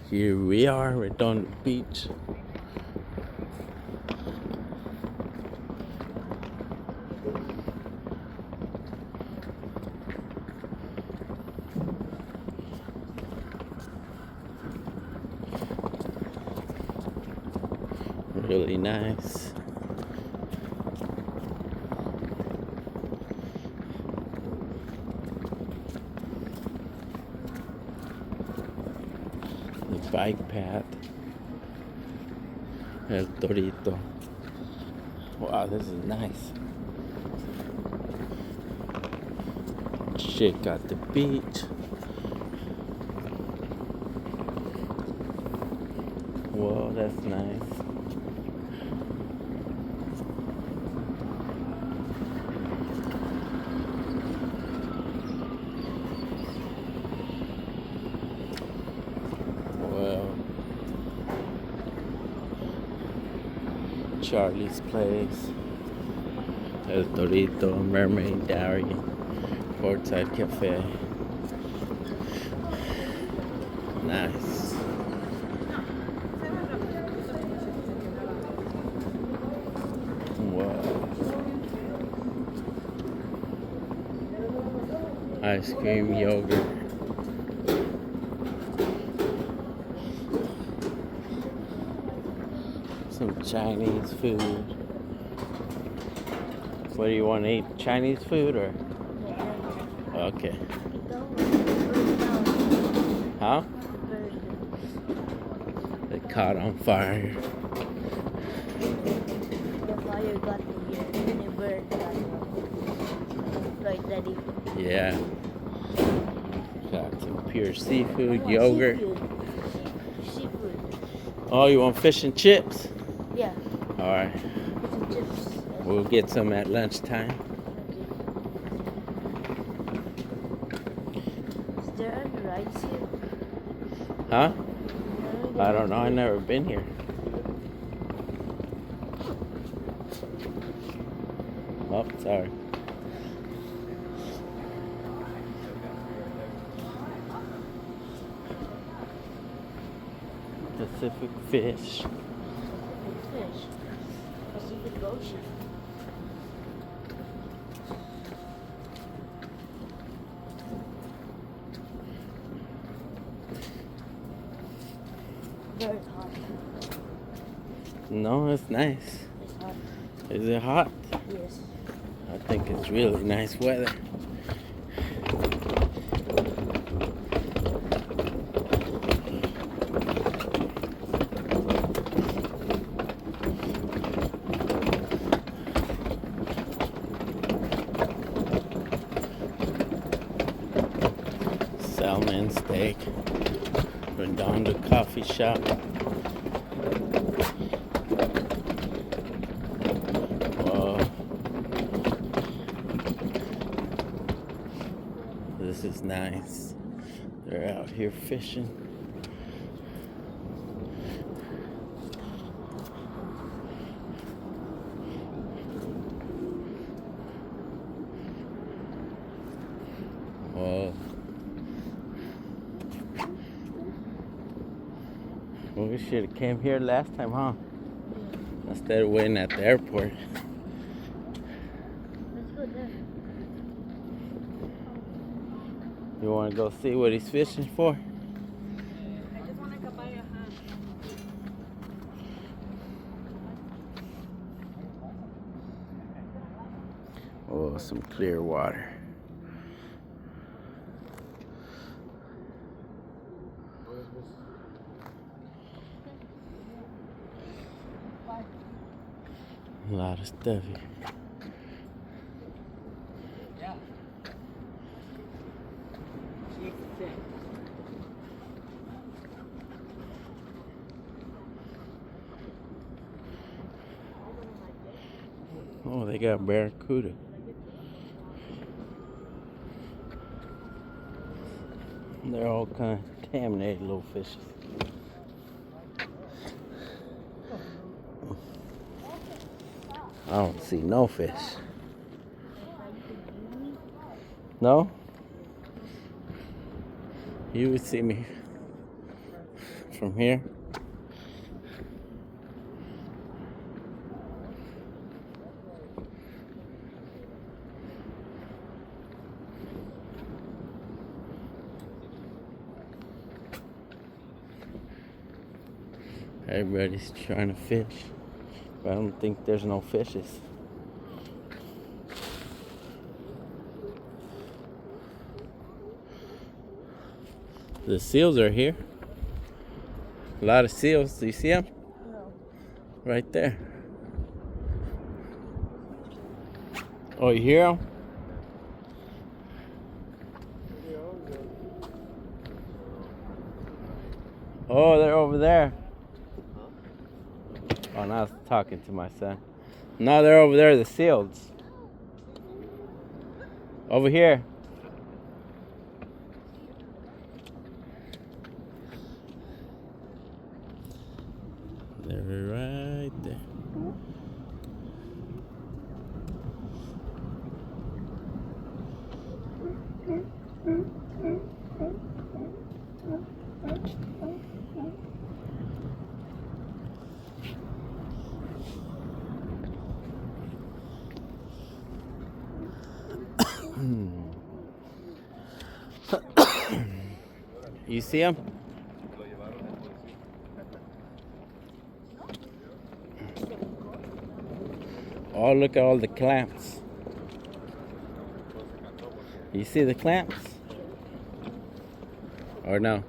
Here we are, Redondo Beach. Really nice. The bike path. El Torito. Wow, this is nice. Check out the beach. Whoa, that's nice. Well, Charlie's Place, El Torito, Mermaid Dairy, Portside Cafe. Nice. Wow. Ice cream, yogurt. Some Chinese food. What do you want to eat? Chinese food or? Okay. Huh? They caught on fire. The fire got here and it burned that one. Right, Daddy? Yeah. Got some pure seafood, yogurt. Seafood. Oh, you want fish and chips? Yeah. Alright. Some chips. We'll get some at lunchtime. Is there any rides here? Huh? I don't know. I've never been here. Oh, sorry. Pacific Fish. Fish. Pacific Ocean. Very hot. No, it's nice. It's hot. Is it hot? Yes. I think it's really nice weather. Salmon steak. Redondo coffee shop. Whoa. This is nice. They're out here fishing. Whoa. Well, we should have came here last time, huh? Instead of waiting at the airport. Let's go there. You want to go see what he's fishing for? I just want a cabaya, Oh, some clear water. A lot of stuff here. Oh, they got barracuda. They're all contaminated little fishes. I don't see no fish. No? You would see me. from here. Everybody's trying to fish, but I don't think there's no fishes. The seals are here. A lot of seals. Do you see them? No. Right there. Oh, you hear them? Oh, they're over there. Oh, now I was talking to my son. No, they're over there, the seals. Over here. They're right there. You see them? Oh, look at all the clamps. You see the clamps? Or no?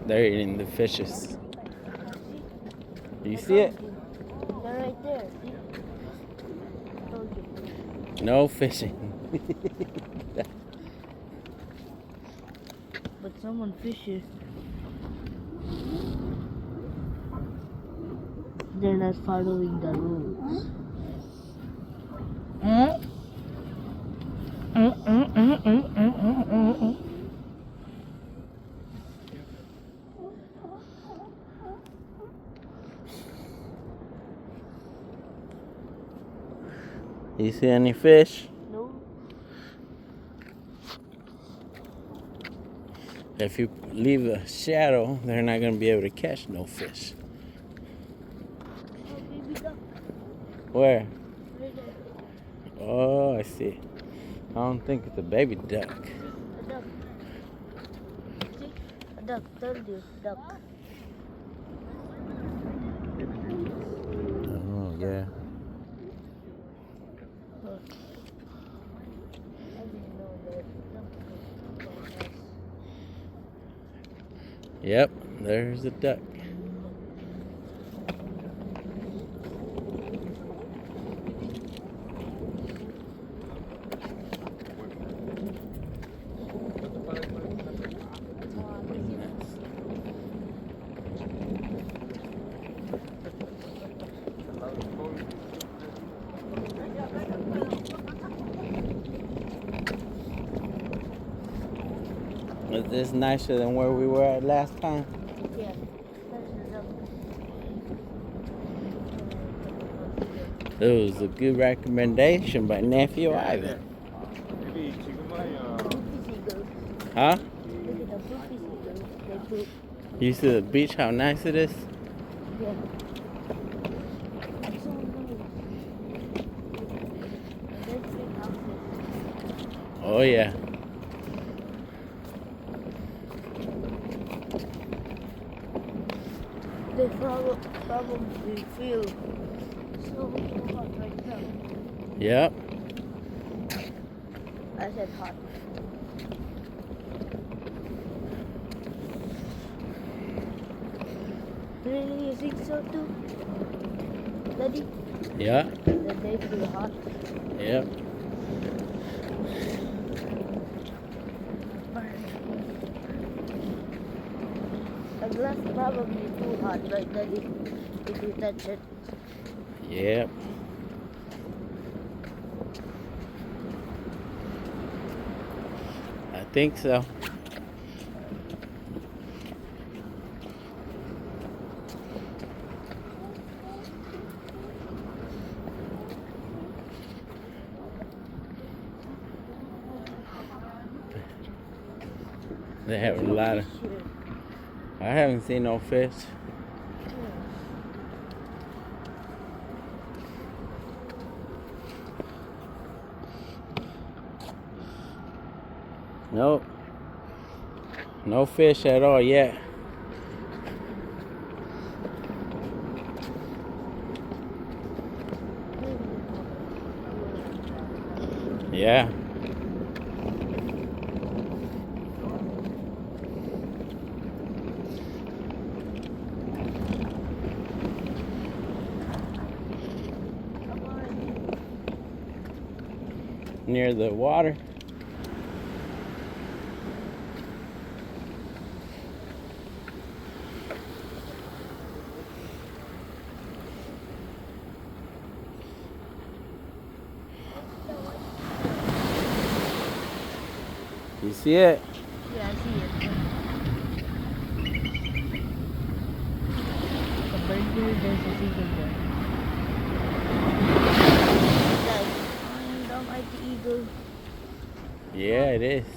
They're eating the fishes. You see it? They're right there. See? I told you. No fishing. But someone fishes. They're not following the rules. You see any fish? No. If you leave a shadow, they're not going to be able to catch no fish. Oh, baby duck. Where? Right there. Oh, I see. I don't think it's a baby duck. A duck. See? A duck. Told you. Duck. Oh, yeah. I didn't know that duck was so nice. Yep, there's a duck. Is this nicer than where we were at last time? Yeah. That's a duck. It was a good recommendation by Nephew Ivan. Huh? Look at the poopy seagulls. They poop. You see the beach, how nice it is? Yeah. It's so nice. And there's big houses. Oh, yeah. They probably feel so hot right now. Yep. I said hot. Really, you think so too? Daddy? Yeah. That they feel hot. Yep. The glass probably too hot, right, Daddy? If you touch it. Yep. I think so. They have a lot of. I haven't seen no fish. Nope. No fish at all yet. Yeah. Near the water. You see it? Yeah, I see it. The bird there, there's a eagle there. Guys, I'm at the eagle. Yeah, it is.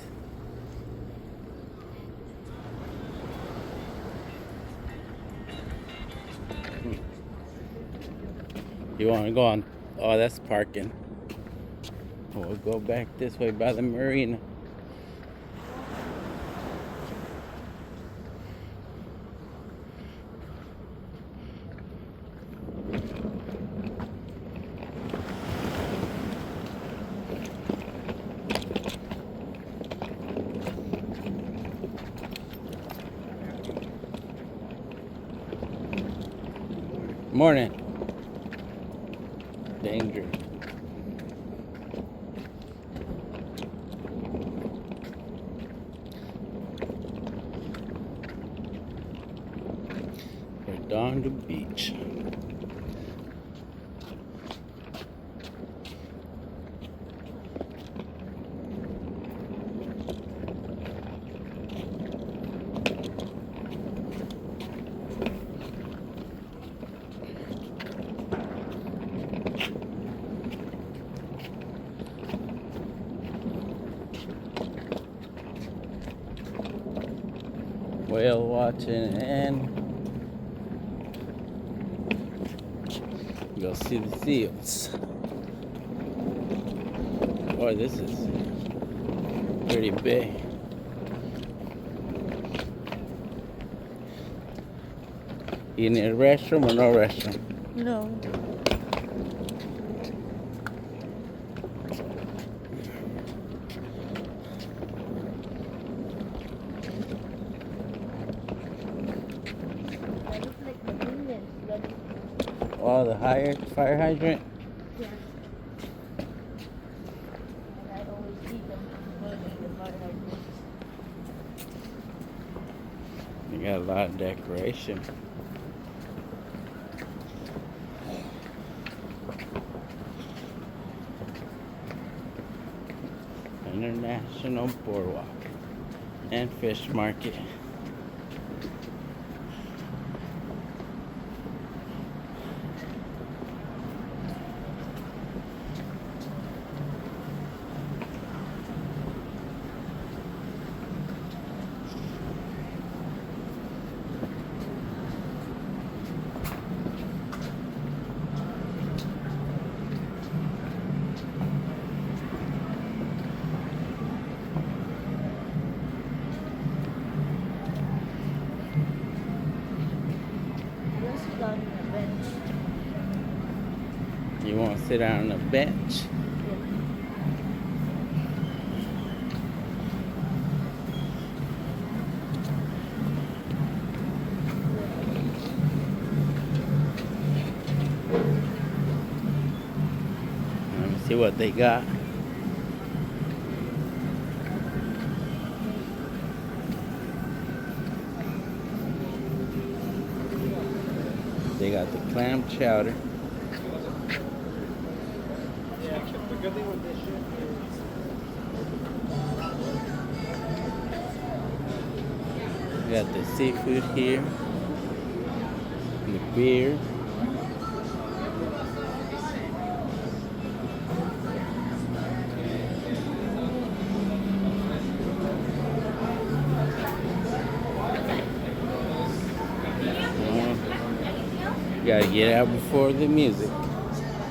You want to go on? Oh, that's parking. We'll go back this way by the marina. Morning. Danger. Redondo Beach. Whale watching, and you'll see the seals. Boy, this is pretty big. You need a restroom or no restroom? No. That looks like the Indians. Oh, the fire hydrant? Yeah. I always see them burning the fire hydrants. You got a lot of decoration. International Boardwalk and Fish Market. Let's sit down on a bench. You want to sit down on a bench? Let me see what they got. They got the clam chowder. We got the seafood here. And the beer. Gotta get out before the music.